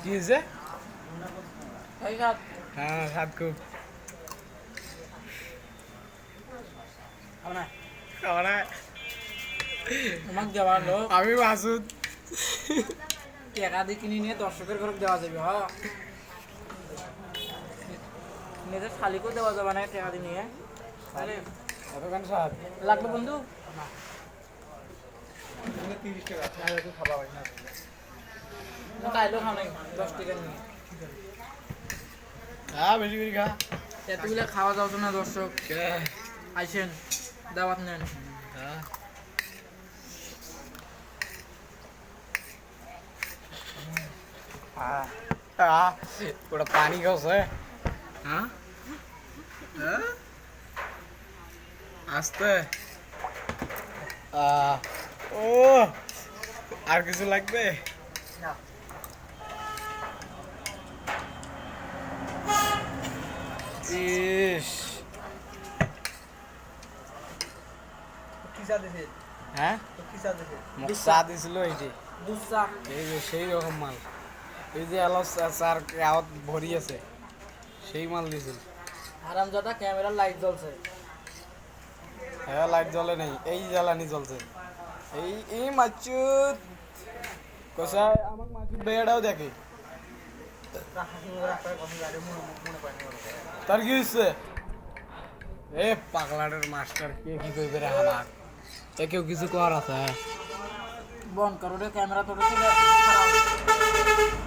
কি হয়েছে? হ্যাঁ স্বাদ খুব আমি মাসুদ টাকা দিয়ে কিনে নিয়ে দর্শকের ঘরে দেওয়া যাবে হ্যাঁ নিজের শালিকেও দেওয়া যাবে না টাকা দিয়ে নিয়ে তাহলে এতখান স্বাদ লাগবে বন্ধু 30 টাকা খাওয়া হয় না তাইলেও খাও নাই 10 টাকা নিয়ে হ্যাঁ বেশি করে খা এতগুলো খাওয়া যাওয়া না দর্শক আইসেন দাওয়াত নেন হ্যাঁ ওটা পানি খাওছে হ্যাঁ আস্তে ও আর কিছু লাগবে ইস হ্যাঁ চা দিছিল এইটি দুসা এই যে সেই রকম মাল এই যে আলো চার গাওয়াত ভরি আছে সেই মাল দিছিল হারামজাদা ক্যামেরার লাইট জ্বলছে হ্যাঁ লাইট জ্বলে নাই এই জ্বালানি জ্বলছে এই মাচুদ কোথায় আমার মাচুদ বেড়াও দেখে তার কি হচ্ছে এ পাগলাটের মাস্টার কে কি করবে রে আমার কেউ কিছু কর আছে বন করো রে ক্যামেরা তো